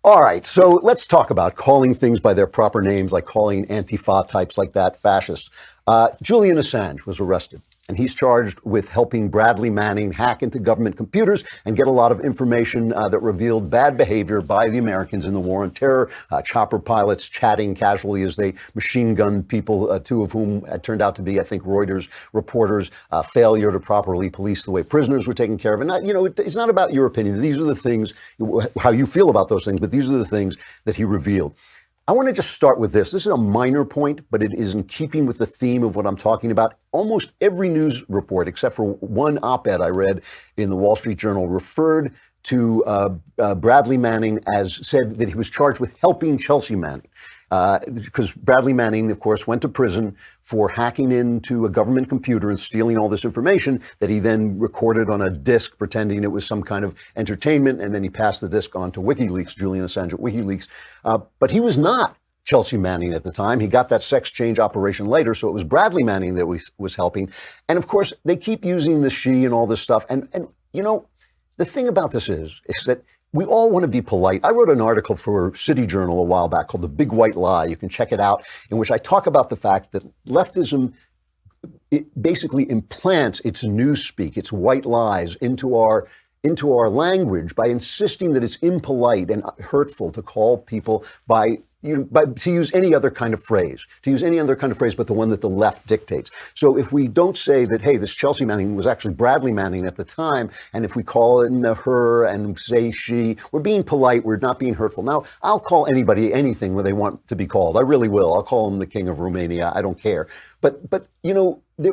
All right, so let's talk about calling things by their proper names, like calling Antifa types like that fascists. Julian Assange was arrested, and he's charged with helping Bradley Manning hack into government computers and get a lot of information that revealed bad behavior by the Americans in the war on terror. Chopper pilots chatting casually as they machine gunned people, two of whom had turned out to be, I think, Reuters reporters. Failure to properly police the way prisoners were taken care of. And, it's not about your opinion. These are the things, how you feel about those things, but these are the things that he revealed. I want to just start with this. This is a minor point, but it is in keeping with the theme of what I'm talking about. Almost every news report, except for one op-ed I read in the Wall Street Journal, referred to Bradley Manning as said that he was charged with helping Chelsea Manning. Because Bradley Manning, of course, went to prison for hacking into a government computer and stealing all this information that he then recorded on a disk, pretending it was some kind of entertainment. And then he passed the disk on to WikiLeaks, Julian Assange at WikiLeaks. But he was not Chelsea Manning at the time. He got that sex change operation later. So it was Bradley Manning that was helping. And of course, they keep using the she and all this stuff. And the thing about this is that we all want to be polite. I wrote an article for City Journal a while back called The Big White Lie. You can check it out, in which I talk about the fact that leftism, it basically implants its newspeak, its white lies into our language by insisting that it's impolite and hurtful to call people to use any other kind of phrase, but the one that the left dictates. So if we don't say that, hey, this Chelsea Manning was actually Bradley Manning at the time, and if we call it her and say she, we're being polite, we're not being hurtful. Now, I'll call anybody anything when they want to be called. I really will. I'll call him the King of Romania. I don't care. But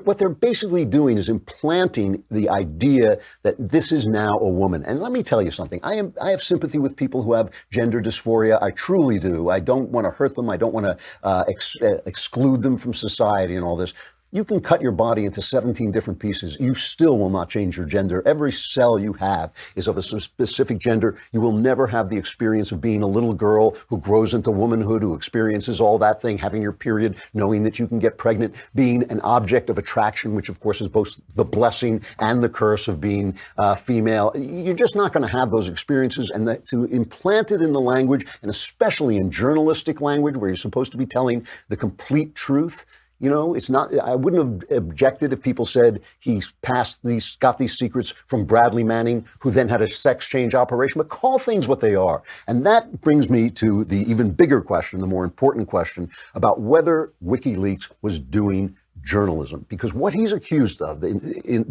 what they're basically doing is implanting the idea that this is now a woman. And let me tell you something. I have sympathy with people who have gender dysphoria. I truly do. I don't want to hurt them. I don't want to exclude them from society and all this. You can cut your body into 17 different pieces. You still will not change your gender. Every cell you have is of a specific gender. You will never have the experience of being a little girl who grows into womanhood, who experiences all that thing, having your period, knowing that you can get pregnant, being an object of attraction, which of course is both the blessing and the curse of being female. You're just not going to have those experiences, and to implant it in the language, and especially in journalistic language where you're supposed to be telling the complete truth. It's not, I wouldn't have objected if people said he got these secrets from Bradley Manning, who then had a sex change operation, but call things what they are. And that brings me to the even bigger question, the more important question about whether WikiLeaks was doing journalism, because what he's accused of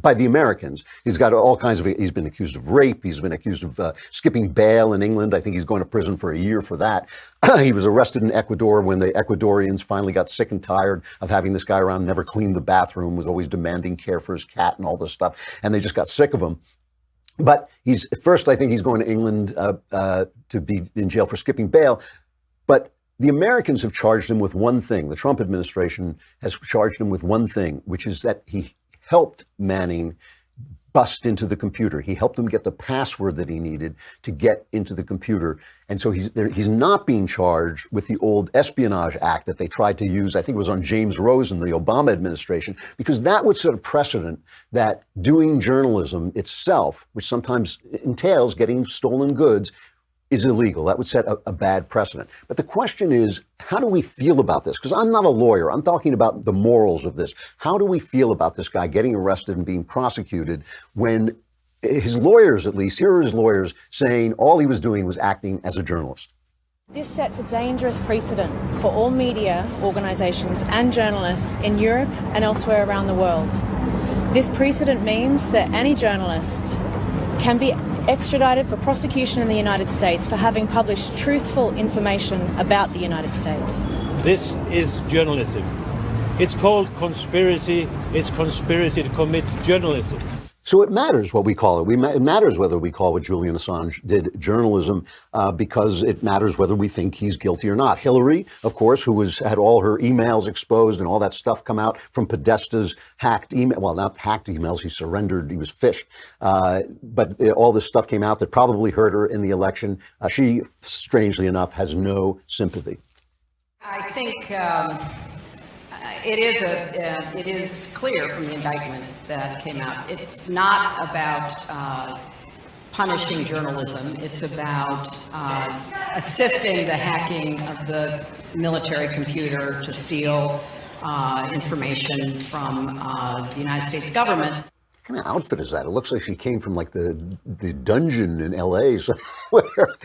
by the Americans, he's got all kinds of, he's been accused of rape, he's been accused of skipping bail in England. I think he's going to prison for a year for that. He was arrested in Ecuador when the Ecuadorians finally got sick and tired of having this guy around, never cleaned the bathroom, was always demanding care for his cat and all this stuff, and they just got sick of him. But I think he's going to England to be in jail for skipping bail. But the Americans have charged him with one thing. The Trump administration has charged him with one thing, which is that he helped Manning bust into the computer. He helped him get the password that he needed to get into the computer. And so he's not being charged with the old Espionage Act that they tried to use, I think it was on James Rosen, the Obama administration, because that would set a precedent that doing journalism itself, which sometimes entails getting stolen goods, is illegal. That would set a bad precedent. But the question is, how do we feel about this? Because I'm not a lawyer. I'm talking about the morals of this. How do we feel about this guy getting arrested and being prosecuted when his lawyers, at least, here are his lawyers saying all he was doing was acting as a journalist? This sets a dangerous precedent for all media organizations and journalists in Europe and elsewhere around the world. This precedent means that any journalist can be extradited for prosecution in the United States for having published truthful information about the United States. This is journalism. It's called conspiracy. It's conspiracy to commit journalism. So it matters what we call it. It matters whether we call what Julian Assange did journalism, because it matters whether we think he's guilty or not. Hillary, of course, who had all her emails exposed and all that stuff come out from Podesta's hacked email. Well, not hacked emails. He surrendered. He was phished. But all this stuff came out that probably hurt her in the election. She, strangely enough, has no sympathy. I think it is clear from the indictment that came out. It's not about punishing journalism. It's about assisting the hacking of the military computer to steal information from the United States government. What kind of outfit is that? It looks like she came from like the dungeon in LA somewhere.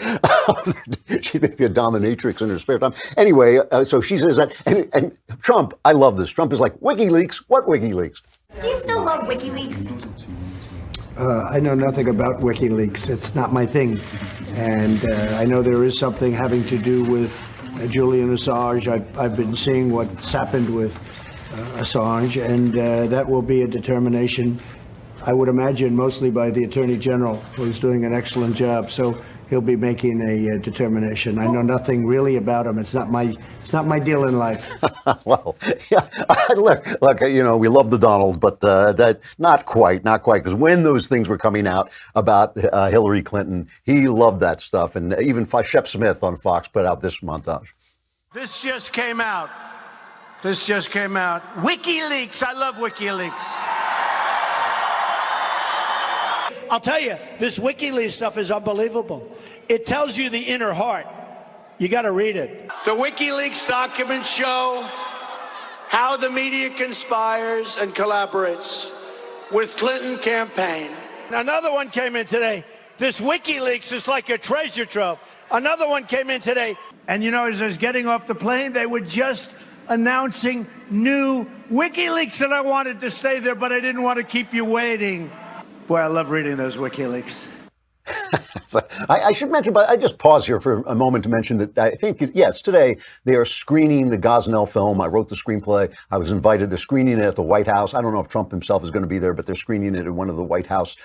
She may be a dominatrix in her spare time. Anyway, so she says that, and Trump, I love this. Trump is like, WikiLeaks? What WikiLeaks? Do you still love WikiLeaks? I know nothing about WikiLeaks. It's not my thing. And I know there is something having to do with Julian Assange. I've been seeing what's happened with Assange, and that will be a determination, I would imagine, mostly by the Attorney General, who's doing an excellent job. So he'll be making a determination. I know nothing really about him. It's not my deal in life. Well, yeah, look, you know, we love the Donald, but that not quite, because when those things were coming out about Hillary Clinton, he loved that stuff, and even Shep Smith on Fox put out this montage. This just came out. WikiLeaks. I love WikiLeaks. I'll tell you, this WikiLeaks stuff is unbelievable. It tells you the inner heart. You got to read it. The WikiLeaks documents show how the media conspires and collaborates with Clinton campaign. Another one came in today. This WikiLeaks is like a treasure trove. Another one came in today. And you know, as I was getting off the plane, they were just announcing new WikiLeaks, and I wanted to stay there, but I didn't want to keep you waiting. Boy, I love reading those WikiLeaks. So I should mention, but I just pause here for a moment to mention that I think, yes, today they are screening the Gosnell film. I wrote the screenplay. I was invited. They're screening it at the White House. I don't know if Trump himself is going to be there, but they're screening it in one of the White House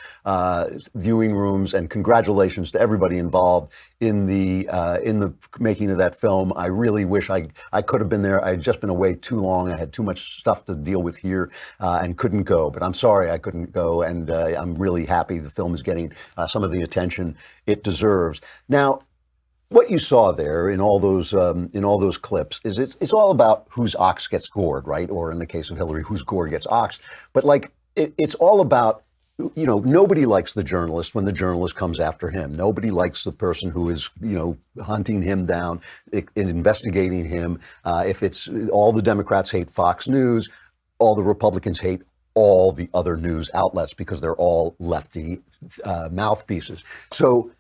viewing rooms. And congratulations to everybody involved in the making of that film. I really wish I could have been there. I had just been away too long. I had too much stuff to deal with here and couldn't go. But I'm sorry I couldn't go, and I'm really happy the film is getting some of the attention it deserves. Now, what you saw there in all those clips is it's all about whose ox gets gored, right? Or in the case of Hillary, whose gore gets oxed. But like it's all about, you know, nobody likes the journalist when the journalist comes after him. Nobody likes the person who is, you know, hunting him down, investigating him. If it's all the Democrats hate Fox News, all the Republicans hate all the other news outlets because they're all lefty mouthpieces. So,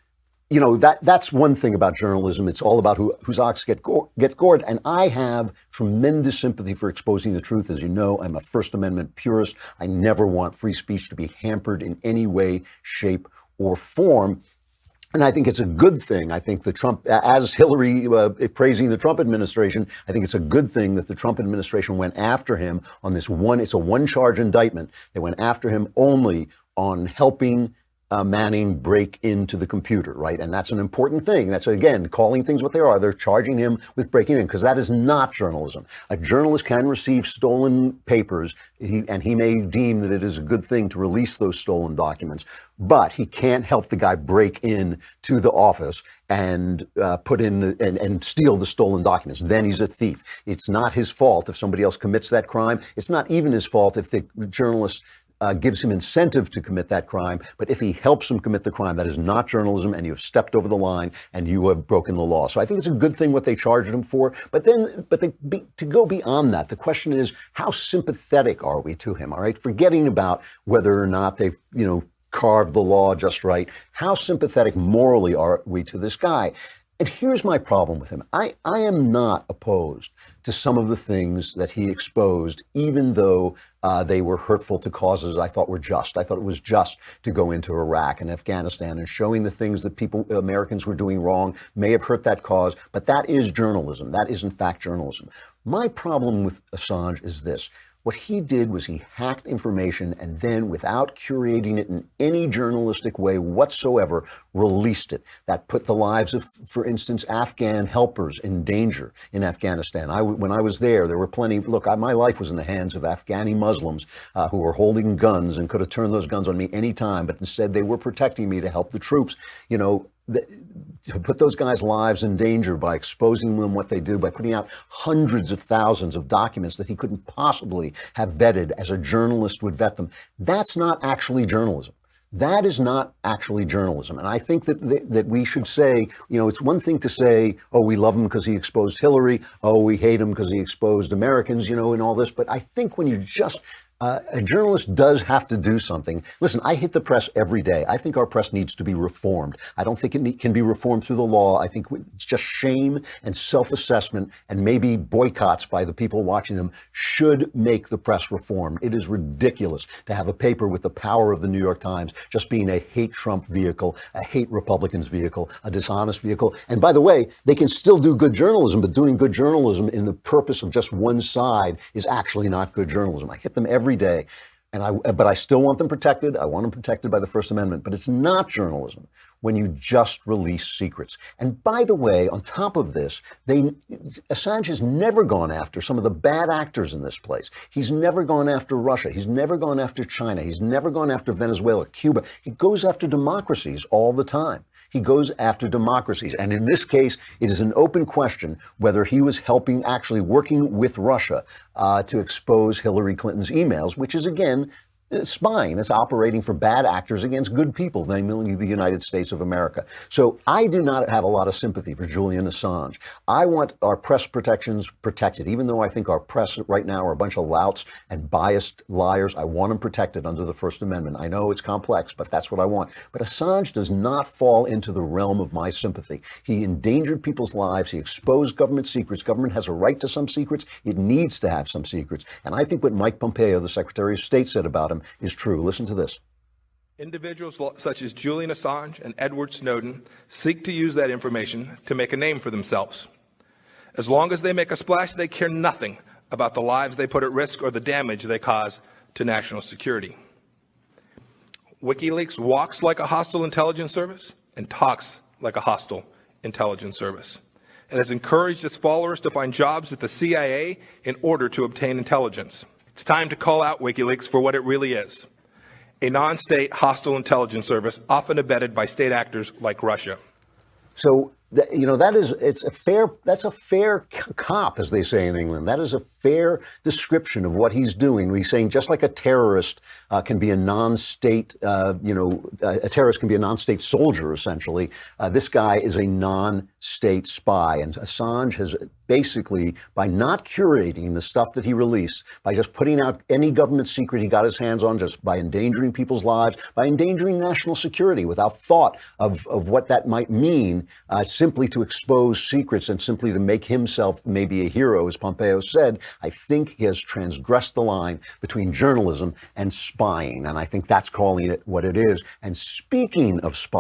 you know, that's one thing about journalism. It's all about whose ox gets gored. And I have tremendous sympathy for exposing the truth. As you know, I'm a First Amendment purist. I never want free speech to be hampered in any way, shape, or form. And I think it's a good thing. I think the Trump, as Hillary praising the Trump administration, I think it's a good thing that the Trump administration went after him on this it's a one-charge indictment. They went after him only on helping Manning break into the computer, right? And that's an important thing. That's, again, calling things what they are. They're charging him with breaking in, because that is not journalism. A journalist can receive stolen papers, and he may deem that it is a good thing to release those stolen documents, but he can't help the guy break in to the office and put in and steal the stolen documents. Then he's a thief. It's not his fault if somebody else commits that crime. It's not even his fault if the journalist gives him incentive to commit that crime. But if he helps him commit the crime, that is not journalism, and you have stepped over the line and you have broken the law. So I think it's a good thing what they charged him for. But to go beyond that, the question is, how sympathetic are we to him? All right, forgetting about whether or not they've, you know, carved the law just right. How sympathetic morally are we to this guy? And here's my problem with him. I am not opposed to some of the things that he exposed, even though they were hurtful to causes I thought were just. I thought it was just to go into Iraq and Afghanistan, and showing the things that Americans were doing wrong may have hurt that cause, but that is journalism. That is, in fact, journalism. My problem with Assange is this. What he did was he hacked information and then, without curating it in any journalistic way whatsoever, released it. That put the lives of, for instance, Afghan helpers in danger in Afghanistan. When I was there were plenty. Look, my life was in the hands of Afghani Muslims who were holding guns and could have turned those guns on me any time, but instead they were protecting me to help the troops. You know, to put those guys' lives in danger by exposing them what they do, by putting out hundreds of thousands of documents that he couldn't possibly have vetted as a journalist would vet them. That's not actually journalism. That is not actually journalism. And I think that we should say, it's one thing to say, oh, we love him because he exposed Hillary. Oh, we hate him because he exposed Americans, and all this. But I think when you just a journalist does have to do something. Listen, I hit the press every day. I think our press needs to be reformed. I don't think it can be reformed through the law. I think it's just shame and self-assessment and maybe boycotts by the people watching them should make the press reformed. It is ridiculous to have a paper with the power of the New York Times just being a hate Trump vehicle, a hate Republicans vehicle, a dishonest vehicle. And by the way, they can still do good journalism, but doing good journalism in the purpose of just one side is actually not good journalism. I hit them every day. But I still want them protected. I want them protected by the First Amendment. But it's not journalism when you just release secrets. And by the way, on top of this, Assange has never gone after some of the bad actors in this place. He's never gone after Russia. He's never gone after China. He's never gone after Venezuela, Cuba. He goes after democracies all the time. He goes after democracies. And in this case, it is an open question whether he was actually working with Russia to expose Hillary Clinton's emails, which is, again, spying. That's operating for bad actors against good people, namely the United States of America. So I do not have a lot of sympathy for Julian Assange. I want our press protections protected, even though I think our press right now are a bunch of louts and biased liars. I want them protected under the First Amendment. I know it's complex, but that's what I want. But Assange does not fall into the realm of my sympathy. He endangered people's lives. He exposed government secrets. Government has a right to some secrets. It needs to have some secrets. And I think what Mike Pompeo, the Secretary of State, said about him is true. Listen to this. Individuals such as Julian Assange and Edward Snowden seek to use that information to make a name for themselves. As long as they make a splash, they care nothing about the lives they put at risk or the damage they cause to national security. WikiLeaks walks like a hostile intelligence service and talks like a hostile intelligence service. It has encouraged its followers to find jobs at the CIA in order to obtain intelligence. It's time to call out WikiLeaks for what it really is: a non-state hostile intelligence service, often abetted by state actors like Russia. So, that's a fair cop, as they say in England. That is a fair description of what he's doing. He's saying just like a terrorist can be a non-state, a terrorist can be a non-state soldier, essentially. This guy is a non-state spy. And Assange has basically, by not curating the stuff that he released, by just putting out any government secret he got his hands on, just by endangering people's lives, by endangering national security without thought of what that might mean, simply to expose secrets and simply to make himself maybe a hero, as Pompeo said, I think he has transgressed the line between journalism and spying. And I think that's calling it what it is. And speaking of spying,